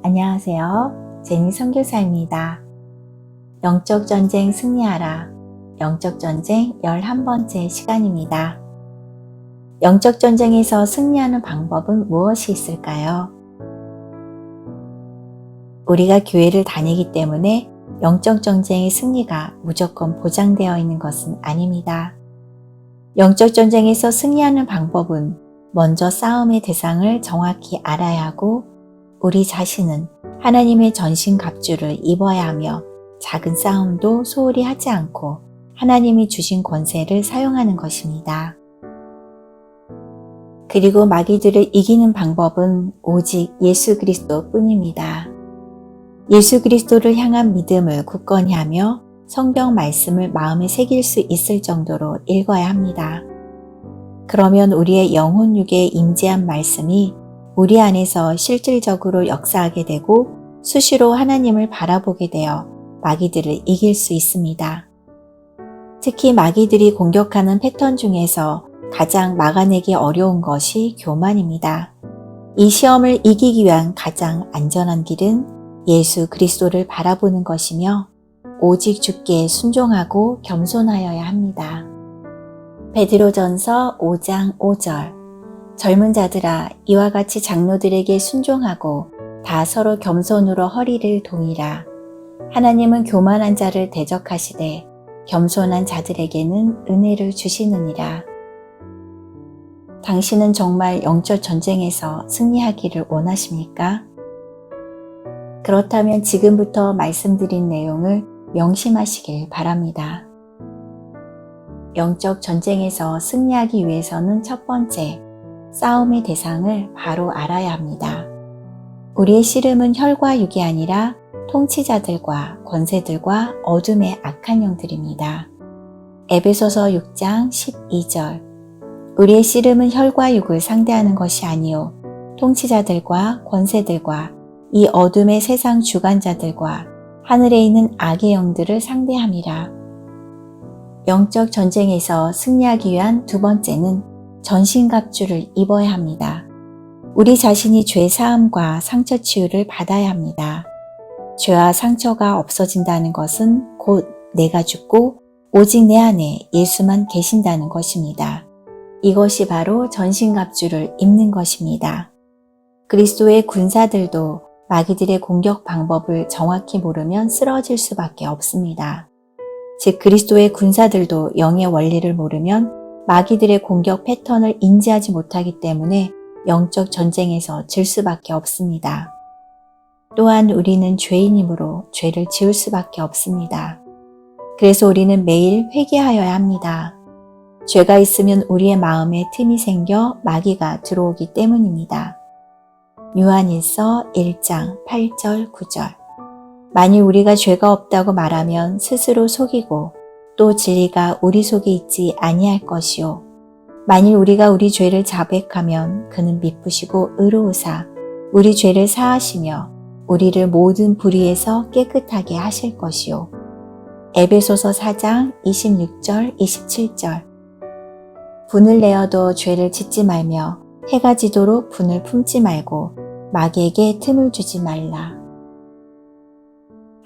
안녕하세요. 제니 선교사입니다. 영적 전쟁 승리하라. 영적 전쟁 11번째 시간입니다. 영적 전쟁에서 승리하는 방법은 무엇이 있을까요? 우리가 교회를 다니기 때문에 영적 전쟁의 승리가 무조건 보장되어 있는 것은 아닙니다. 영적 전쟁에서 승리하는 방법은 먼저 싸움의 대상을 정확히 알아야 하고 우리 자신은 하나님의 전신갑주를 입어야 하며 작은 싸움도 소홀히 하지 않고 하나님이 주신 권세를 사용하는 것입니다. 그리고 마귀들을 이기는 방법은 오직 예수 그리스도 뿐입니다. 예수 그리스도를 향한 믿음을 굳건히 하며 성경 말씀을 마음에 새길 수 있을 정도로 읽어야 합니다. 그러면 우리의 영혼육에 임재한 말씀이 우리 안에서 실질적으로 역사하게 되고 수시로 하나님을 바라보게 되어 마귀들을 이길 수 있습니다. 특히 마귀들이 공격하는 패턴 중에서 가장 막아내기 어려운 것이 교만입니다. 이 시험을 이기기 위한 가장 안전한 길은 예수 그리스도를 바라보는 것이며 오직 주께 순종하고 겸손하여야 합니다. 베드로전서 5장 5절 젊은 자들아 이와 같이 장로들에게 순종하고 다 서로 겸손으로 허리를 동이라. 하나님은 교만한 자를 대적하시되 겸손한 자들에게는 은혜를 주시느니라. 당신은 정말 영적 전쟁에서 승리하기를 원하십니까? 그렇다면 지금부터 말씀드린 내용을 명심하시길 바랍니다. 영적 전쟁에서 승리하기 위해서는 첫 번째, 싸움의 대상을 바로 알아야 합니다. 우리의 씨름은 혈과 육이 아니라 통치자들과 권세들과 어둠의 악한 영들입니다. 에베소서 6장 12절 우리의 씨름은 혈과 육을 상대하는 것이 아니요 통치자들과 권세들과 이 어둠의 세상 주관자들과 하늘에 있는 악의 영들을 상대함이라. 영적 전쟁에서 승리하기 위한 두 번째는 전신갑주를 입어야 합니다. 우리 자신이 죄 사함과 상처 치유를 받아야 합니다. 죄와 상처가 없어진다는 것은 곧 내가 죽고 오직 내 안에 예수만 계신다는 것입니다. 이것이 바로 전신갑주를 입는 것입니다. 그리스도의 군사들도 마귀들의 공격 방법을 정확히 모르면 쓰러질 수밖에 없습니다. 즉 그리스도의 군사들도 영의 원리를 모르면 마귀들의 공격 패턴을 인지하지 못하기 때문에 영적 전쟁에서 질 수밖에 없습니다. 또한 우리는 죄인이므로 죄를 지을 수밖에 없습니다. 그래서 우리는 매일 회개하여야 합니다. 죄가 있으면 우리의 마음에 틈이 생겨 마귀가 들어오기 때문입니다. 요한일서 1장 8절 9절 만일 우리가 죄가 없다고 말하면 스스로 속이고 또 진리가 우리 속에 있지 아니할 것이요 만일 우리가 우리 죄를 자백하면 그는 미쁘시고 의로우사 우리 죄를 사하시며 우리를 모든 불의에서 깨끗하게 하실 것이요 에베소서 4장 26절 27절 분을 내어도 죄를 짓지 말며 해가 지도록 분을 품지 말고 마귀에게 틈을 주지 말라.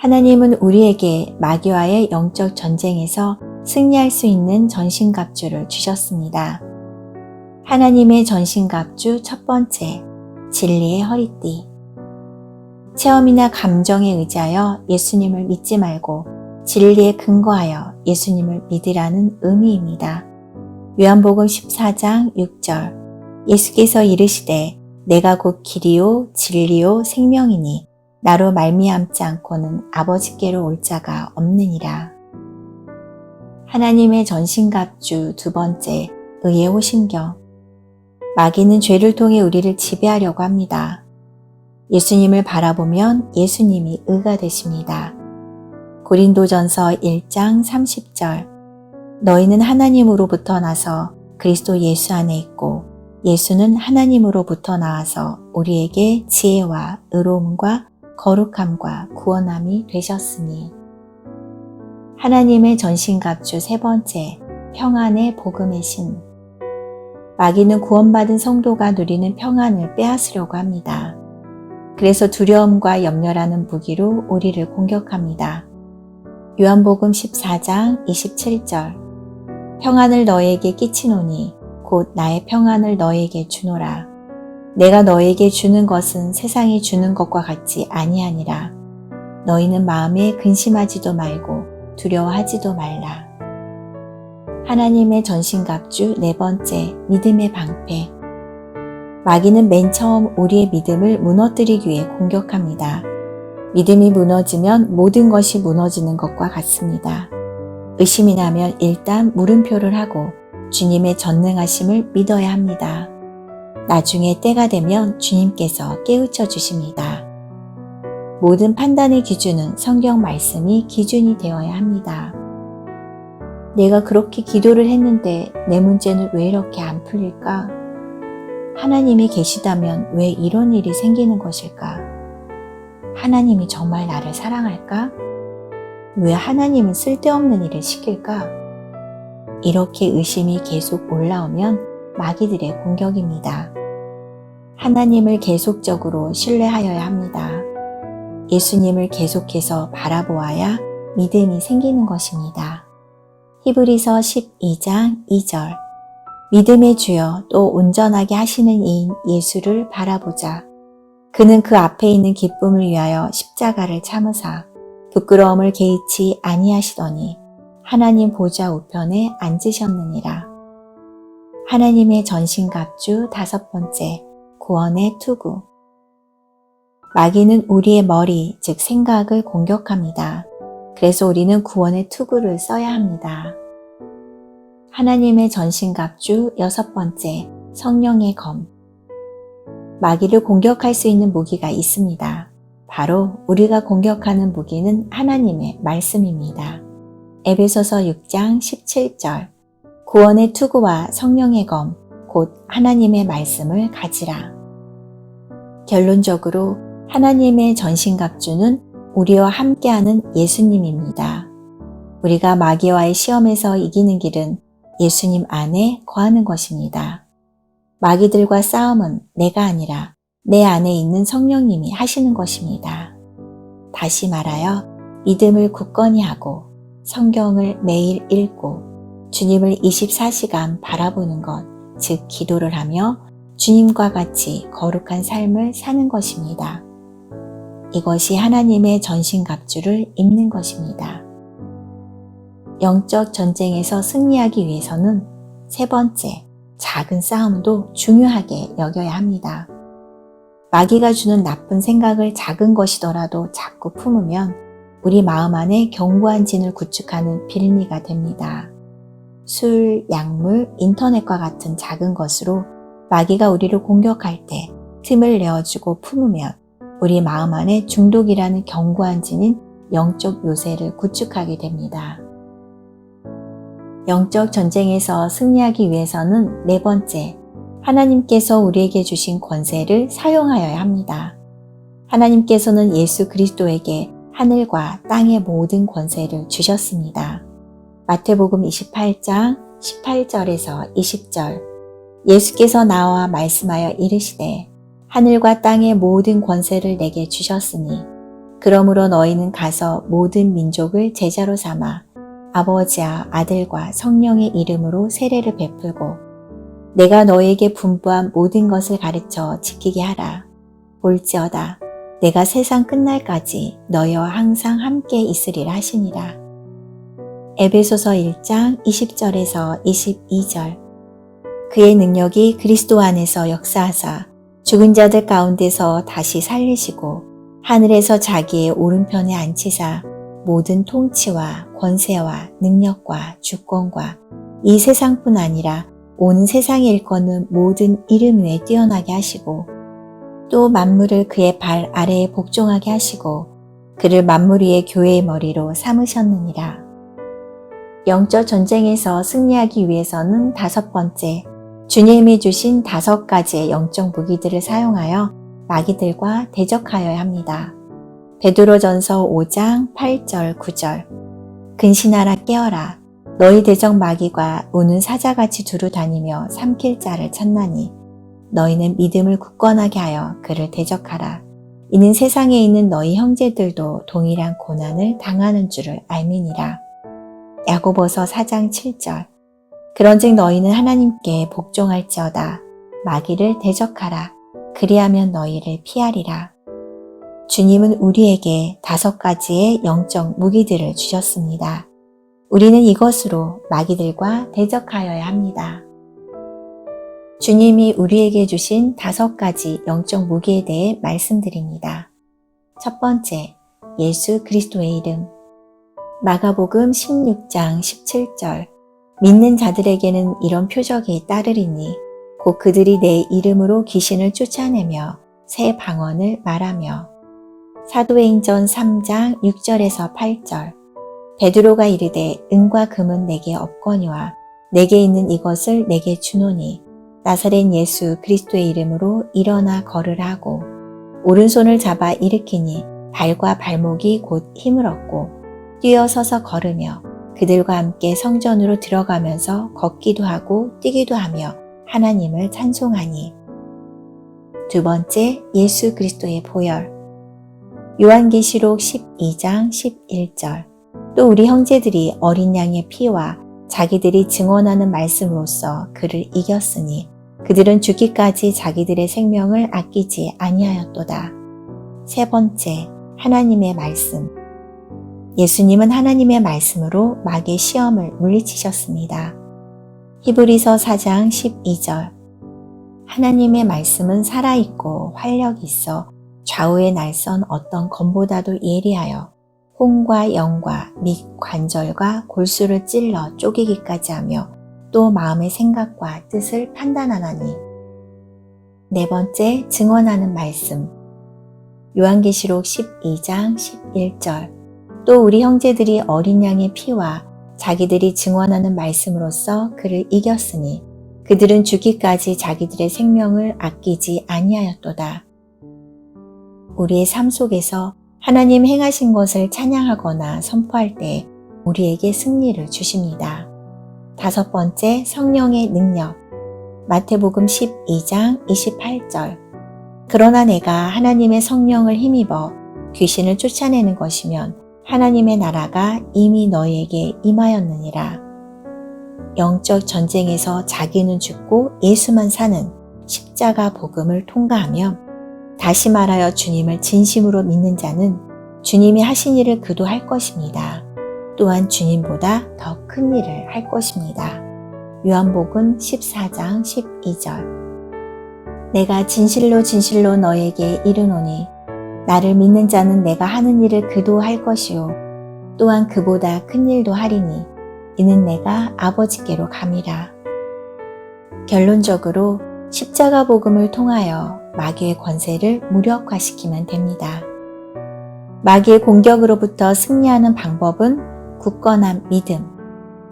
하나님은 우리에게 마귀와의 영적 전쟁에서 승리할 수 있는 전신갑주를 주셨습니다. 하나님의 전신갑주 첫 번째, 진리의 허리띠. 체험이나 감정에 의지하여 예수님을 믿지 말고 진리에 근거하여 예수님을 믿으라는 의미입니다. 요한복음 14장 6절 예수께서 이르시되 내가 곧 길이요 진리요 생명이니 나로 말미암지 않고는 아버지께로 올 자가 없느니라. 하나님의 전신갑주 두 번째, 의의 호심경. 마귀는 죄를 통해 우리를 지배하려고 합니다. 예수님을 바라보면 예수님이 의가 되십니다. 고린도전서 1장 30절 너희는 하나님으로부터 나서 그리스도 예수 안에 있고 예수는 하나님으로부터 나와서 우리에게 지혜와 의로움과 거룩함과 구원함이 되셨으니. 하나님의 전신갑주 세 번째, 평안의 복음의 신. 마귀는 구원받은 성도가 누리는 평안을 빼앗으려고 합니다. 그래서 두려움과 염려라는 무기로 우리를 공격합니다. 요한복음 14장 27절 평안을 너에게 끼치노니 곧 나의 평안을 너에게 주노라. 내가 너에게 주는 것은 세상이 주는 것과 같지 아니하니라. 너희는 마음에 근심하지도 말고 두려워하지도 말라. 하나님의 전신갑주 네 번째, 믿음의 방패. 마귀는 맨 처음 우리의 믿음을 무너뜨리기 위해 공격합니다. 믿음이 무너지면 모든 것이 무너지는 것과 같습니다. 의심이 나면 일단 물음표를 하고 주님의 전능하심을 믿어야 합니다. 나중에 때가 되면 주님께서 깨우쳐 주십니다. 모든 판단의 기준은 성경 말씀이 기준이 되어야 합니다. 내가 그렇게 기도를 했는데 내 문제는 왜 이렇게 안 풀릴까? 하나님이 계시다면 왜 이런 일이 생기는 것일까? 하나님이 정말 나를 사랑할까? 왜 하나님은 쓸데없는 일을 시킬까? 이렇게 의심이 계속 올라오면 마귀들의 공격입니다. 하나님을 계속적으로 신뢰하여야 합니다. 예수님을 계속해서 바라보아야 믿음이 생기는 것입니다. 히브리서 12장 2절 믿음의 주여 또 온전하게 하시는 이인 예수를 바라보자. 그는 그 앞에 있는 기쁨을 위하여 십자가를 참으사 부끄러움을 개의치 아니하시더니 하나님 보좌 우편에 앉으셨느니라. 하나님의 전신갑주 다섯 번째, 구원의 투구. 마귀는 우리의 머리, 즉 생각을 공격합니다. 그래서 우리는 구원의 투구를 써야 합니다. 하나님의 전신갑주 여섯 번째, 성령의 검. 마귀를 공격할 수 있는 무기가 있습니다. 바로 우리가 공격하는 무기는 하나님의 말씀입니다. 에베소서 6장 17절 구원의 투구와 성령의 검, 곧 하나님의 말씀을 가지라. 결론적으로 하나님의 전신갑주는 우리와 함께하는 예수님입니다. 우리가 마귀와의 시험에서 이기는 길은 예수님 안에 거하는 것입니다. 마귀들과 싸움은 내가 아니라 내 안에 있는 성령님이 하시는 것입니다. 다시 말하여 믿음을 굳건히 하고 성경을 매일 읽고 주님을 24시간 바라보는 것, 즉 기도를 하며 주님과 같이 거룩한 삶을 사는 것입니다. 이것이 하나님의 전신갑주를 입는 것입니다. 영적 전쟁에서 승리하기 위해서는 세 번째, 작은 싸움도 중요하게 여겨야 합니다. 마귀가 주는 나쁜 생각을 작은 것이더라도 자꾸 품으면 우리 마음 안에 견고한 진을 구축하는 빌미가 됩니다. 술, 약물, 인터넷과 같은 작은 것으로 마귀가 우리를 공격할 때 틈을 내어주고 품으면 우리 마음 안에 중독이라는 견고한 진인 영적 요새를 구축하게 됩니다. 영적 전쟁에서 승리하기 위해서는 네 번째, 하나님께서 우리에게 주신 권세를 사용하여야 합니다. 하나님께서는 예수 그리스도에게 하늘과 땅의 모든 권세를 주셨습니다. 마태복음 28장 18절에서 20절 예수께서 나와 말씀하여 이르시되 하늘과 땅의 모든 권세를 내게 주셨으니 그러므로 너희는 가서 모든 민족을 제자로 삼아 아버지와 아들과 성령의 이름으로 세례를 베풀고 내가 너희에게 분부한 모든 것을 가르쳐 지키게 하라. 볼지어다 내가 세상 끝날까지 너희와 항상 함께 있으리라 하시니라. 에베소서 1장 20절에서 22절 그의 능력이 그리스도 안에서 역사하사 죽은 자들 가운데서 다시 살리시고 하늘에서 자기의 오른편에 앉히사 모든 통치와 권세와 능력과 주권과 이 세상뿐 아니라 온 세상에 일컫는 모든 이름 위에 뛰어나게 하시고 또 만물을 그의 발 아래에 복종하게 하시고 그를 만물 위의 교회의 머리로 삼으셨느니라. 영적 전쟁에서 승리하기 위해서는 다섯 번째, 주님이 주신 5가지의 영적 무기들을 사용하여 마귀들과 대적하여야 합니다. 베드로전서 5장 8절 9절 근신하라 깨어라 너희 대적 마귀가 우는 사자같이 두루 다니며 삼킬 자를 찾나니 너희는 믿음을 굳건하게 하여 그를 대적하라. 이는 세상에 있는 너희 형제들도 동일한 고난을 당하는 줄을 알미니라. 야고보서 4장 7절. 그런즉 너희는 하나님께 복종할지어다. 마귀를 대적하라. 그리하면 너희를 피하리라. 주님은 우리에게 5가지의 영적 무기들을 주셨습니다. 우리는 이것으로 마귀들과 대적하여야 합니다. 주님이 우리에게 주신 5가지 영적 무기에 대해 말씀드립니다. 첫 번째, 예수 그리스도의 이름. 마가복음 16장 17절. 믿는 자들에게는 이런 표적이 따르리니 곧 그들이 내 이름으로 귀신을 쫓아내며 새 방언을 말하며. 사도행전 3장 6절에서 8절. 베드로가 이르되 은과 금은 내게 없거니와 내게 있는 이것을 내게 주노니 나사렛 예수 그리스도의 이름으로 일어나 걸으라 하고 오른손을 잡아 일으키니 발과 발목이 곧 힘을 얻고 뛰어서서 걸으며 그들과 함께 성전으로 들어가면서 걷기도 하고 뛰기도 하며 하나님을 찬송하니. 두 번째, 예수 그리스도의 보혈. 요한계시록 12장 11절. 또 우리 형제들이 어린 양의 피와 자기들이 증언하는 말씀으로써 그를 이겼으니 그들은 죽기까지 자기들의 생명을 아끼지 아니하였도다. 세 번째, 하나님의 말씀. 예수님은 하나님의 말씀으로 마귀의 시험을 물리치셨습니다. 히브리서 4장 12절. 하나님의 말씀은 살아있고 활력이 있어 좌우에 날선 어떤 검보다도 예리하여 혼과 영과 및 관절과 골수를 찔러 쪼개기까지 하며 또 마음의 생각과 뜻을 판단하나니. 네 번째, 증언하는 말씀. 요한계시록 12장 11절. 또 우리 형제들이 어린 양의 피와 자기들이 증언하는 말씀으로써 그를 이겼으니 그들은 죽기까지 자기들의 생명을 아끼지 아니하였도다. 우리의 삶 속에서 하나님 행하신 것을 찬양하거나 선포할 때 우리에게 승리를 주십니다. 다섯 번째, 성령의 능력. 마태복음 12장 28절. 그러나 내가 하나님의 성령을 힘입어 귀신을 쫓아내는 것이면 하나님의 나라가 이미 너희에게 임하였느니라. 영적 전쟁에서 자기는 죽고 예수만 사는 십자가 복음을 통과하며 다시 말하여 주님을 진심으로 믿는 자는 주님이 하신 일을 그도 할 것입니다. 또한 주님보다 더 큰 일을 할 것입니다. 요한복음 14장 12절. 내가 진실로 진실로 너에게 이르노니 나를 믿는 자는 내가 하는 일을 그도 할 것이요 또한 그보다 큰 일도 하리니 이는 내가 아버지께로 감이라. 결론적으로 십자가 복음을 통하여 마귀의 권세를 무력화시키면 됩니다. 마귀의 공격으로부터 승리하는 방법은 굳건한 믿음,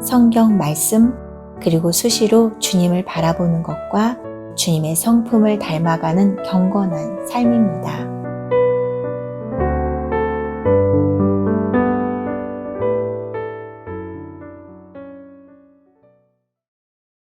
성경 말씀, 그리고 수시로 주님을 바라보는 것과 주님의 성품을 닮아가는 경건한 삶입니다.